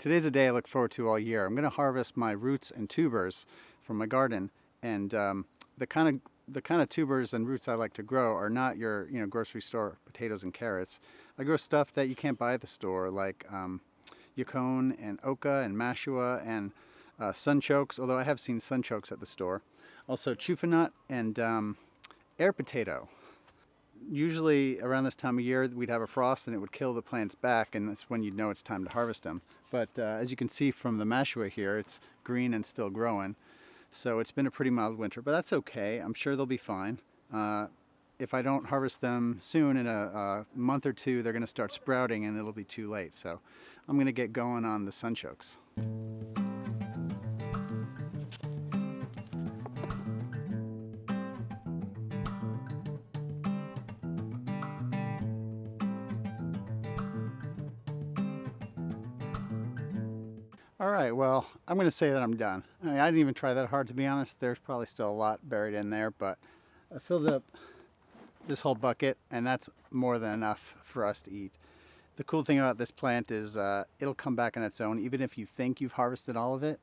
Today's a day I look forward to all year. I'm going to harvest my roots and tubers from my garden, and the kind of tubers and roots I like to grow are not your grocery store potatoes and carrots. I grow stuff that you can't buy at the store, like Yacon and Oka and Mashua and Sunchokes, although I have seen Sunchokes at the store. Also Chufa nut and air potato. Usually around this time of year we'd have a frost and it would kill the plants back, and that's when you'd know it's time to harvest them. But as you can see from the Mashua here, it's green and still growing. So it's been a pretty mild winter, but that's okay. I'm sure they'll be fine. If I don't harvest them soon, in a month or two, they're going to start sprouting and it'll be too late. So I'm going to get going on the sunchokes. All right, well, I'm going to say that I'm done. I didn't even try that hard, to be honest. There's probably still a lot buried in there, but I filled up this whole bucket, and that's more than enough for us to eat. The cool thing about this plant is it'll come back on its own. Even if you think you've harvested all of it,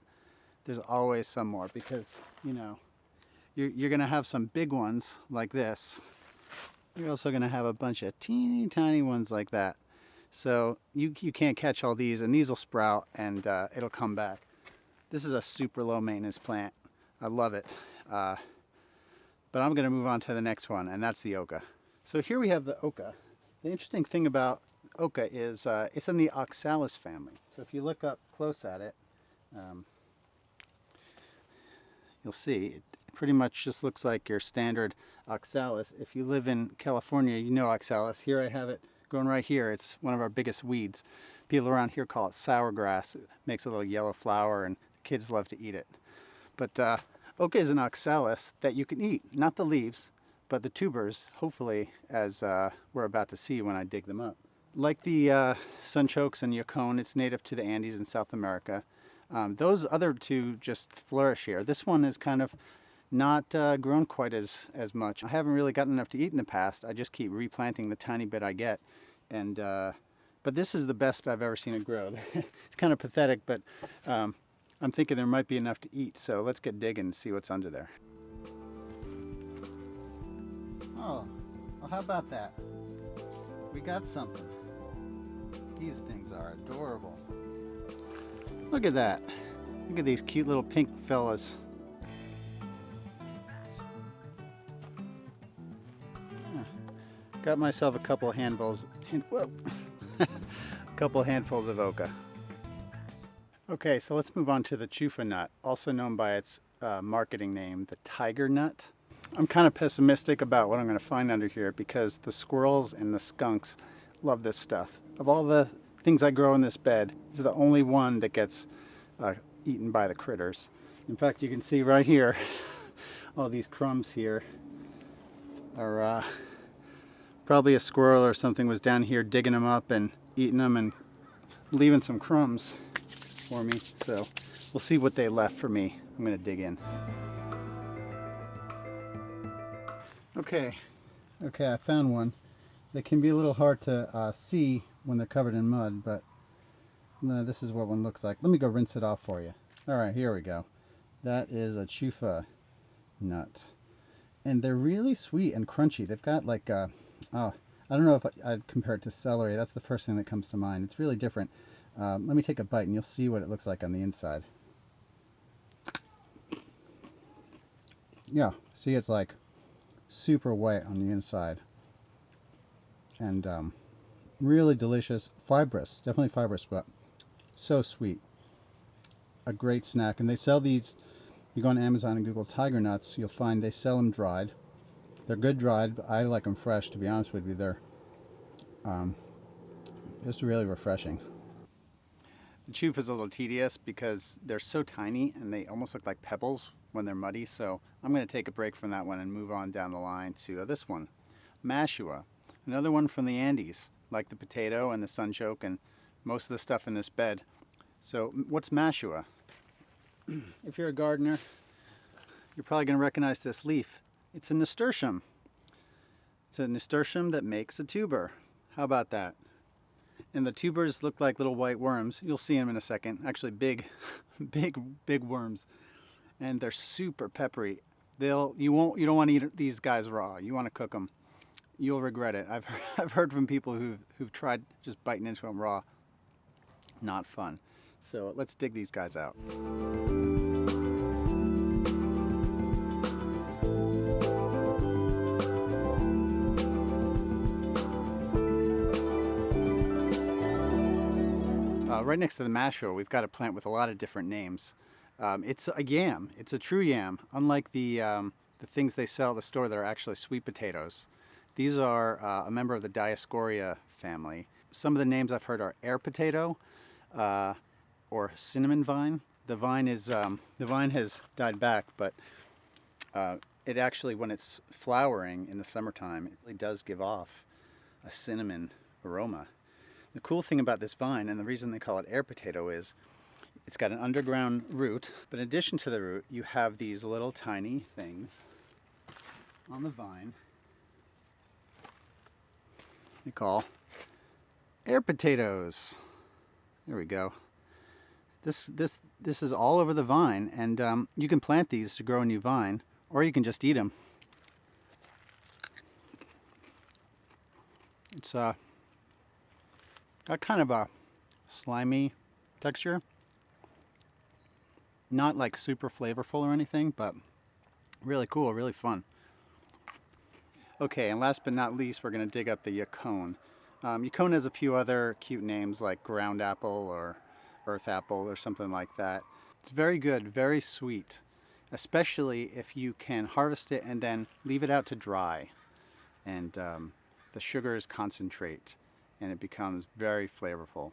there's always some more, because, you're going to have some big ones like this. You're also going to have a bunch of teeny tiny ones like that. So you can't catch all these, and these will sprout and it'll come back. This is a super low maintenance plant. I love it. But I'm going to move on to the next one, and that's the Oka. So here we have the Oka. The interesting thing about Oka is it's in the Oxalis family. So if you look up close at it, you'll see it pretty much just looks like your standard Oxalis. If you live in California, you know Oxalis. Here I have it growing right here. It's one of our biggest weeds. People around here call it sour grass. It makes a little yellow flower and kids love to eat it. But Oka is an oxalis that you can eat, not the leaves, but the tubers, hopefully, as we're about to see when I dig them up. Like the Sunchokes and Yacon, it's native to the Andes in South America. Those other two just flourish here. This one is kind of not grown quite as much. I haven't really gotten enough to eat in the past. I just keep replanting the tiny bit I get, and but this is the best I've ever seen it grow. It's kind of pathetic, but I'm thinking there might be enough to eat, so let's get digging and see what's under there. Oh, well, how about that? We got something. These things are adorable. Look at that. Look at these cute little pink fellas. Got myself a couple of handfuls, a couple of handfuls of Oka. Okay, so let's move on to the Chufa nut, also known by its marketing name, the tiger nut. I'm kind of pessimistic about what I'm going to find under here because the squirrels and the skunks love this stuff. Of all the things I grow in this bed, this is the only one that gets eaten by the critters. In fact, you can see right here, all these crumbs here are probably a squirrel or something was down here digging them up and eating them and leaving some crumbs for me. So we'll see what they left for me. I'm going to dig in. Okay, I found one. They can be a little hard to see when they're covered in mud, but this is what one looks like. Let me go rinse it off for you. All right, here we go. That is a Chufa nut. And they're really sweet and crunchy. They've got like a, I don't know if I'd compare it to celery. That's the first thing that comes to mind. It's really different. Let me take a bite and you'll see what it looks like on the inside. Yeah, see, it's like super white on the inside. And really delicious. Fibrous, definitely fibrous, but so sweet. A great snack. And they sell these, you go on Amazon and Google tiger nuts, you'll find they sell them dried. They're good dried, but I like them fresh, to be honest with you. They're just really refreshing. The Chufa is a little tedious because they're so tiny and they almost look like pebbles when they're muddy, so I'm going to take a break from that one and move on down the line to this one. Mashua, another one from the Andes, like the potato and the sunchoke and most of the stuff in this bed. So what's Mashua? If you're a gardener, you're probably going to recognize this leaf. It's a nasturtium. It's a nasturtium that makes a tuber. How about that? And the tubers look like little white worms. You'll see them in a second. Actually big, big worms. And they're super peppery. You don't want to eat these guys raw. You want to cook them. You'll regret it. I've heard from people who've tried just biting into them raw. Not fun. So let's dig these guys out. Right next to the Mashua, we've got a plant with a lot of different names. It's a yam. It's a true yam, unlike the things they sell at the store that are actually sweet potatoes. These are a member of the Dioscorea family. Some of the names I've heard are air potato or cinnamon vine. The vine has died back, but it actually, when it's flowering in the summertime, it really does give off a cinnamon aroma. The cool thing about this vine, and the reason they call it air potato, is it's got an underground root, but in addition to the root, you have these little tiny things on the vine they call air potatoes. There we go. This is all over the vine, and you can plant these to grow a new vine, or you can just eat them. It's got kind of a slimy texture. Not like super flavorful or anything, but really cool, really fun. Okay, and last but not least, we're going to dig up the Yacon. Yacon has a few other cute names like ground apple or earth apple or something like that. It's very good, very sweet, especially if you can harvest it and then leave it out to dry. And the sugars concentrate and it becomes very flavorful.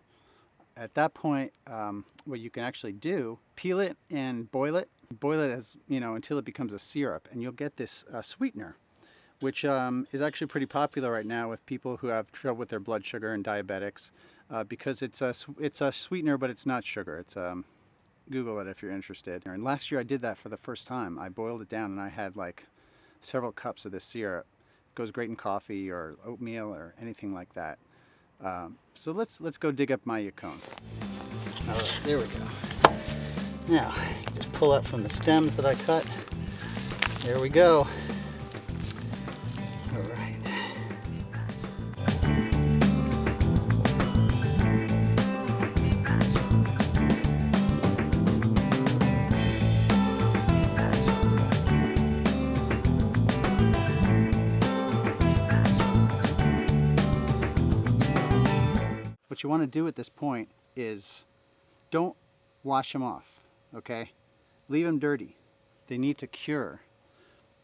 At that point, what you can actually do, peel it and boil it. Boil it as, until it becomes a syrup, and you'll get this sweetener, which is actually pretty popular right now with people who have trouble with their blood sugar and diabetics, because it's a sweetener, but it's not sugar. It's Google it if you're interested. And last year I did that for the first time. I boiled it down and I had like several cups of this syrup. It goes great in coffee or oatmeal or anything like that. So let's go dig up my Yacon. All right, there we go. Now, just pull up from the stems that I cut. There we go. All right. What you want to do at this point is don't wash them off, okay? Leave them dirty. They need to cure.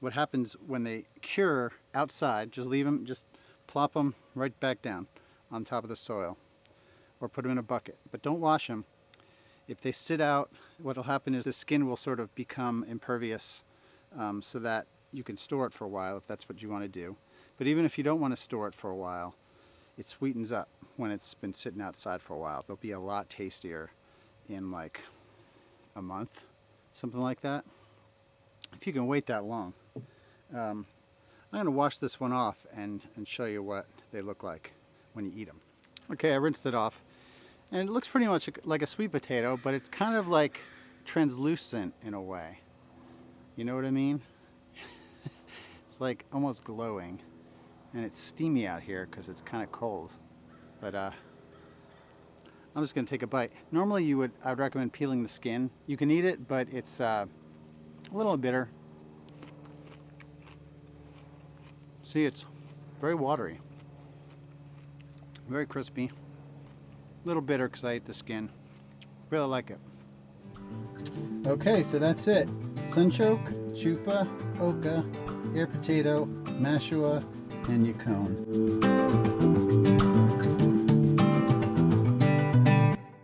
What happens when they cure outside, just leave them, just plop them right back down on top of the soil or put them in a bucket, but don't wash them. If they sit out, what will happen is the skin will sort of become impervious, so that you can store it for a while if that's what you want to do. But even if you don't want to store it for a while, it sweetens up when it's been sitting outside for a while. They'll be a lot tastier in like a month, something like that, if you can wait that long. I'm going to wash this one off and show you what they look like when you eat them. Okay, I rinsed it off, and it looks pretty much like a sweet potato, but it's kind of like translucent in a way. You know what I mean? It's like almost glowing. And it's steamy out here because it's kind of cold. But I'm just going to take a bite. Normally I would recommend peeling the skin. You can eat it, but it's a little bitter. See, it's very watery. Very crispy. A little bitter because I ate the skin. Really like it. Okay, so that's it. Sunchoke, Chufa, Oka, air potato, Mashua, and Yacon.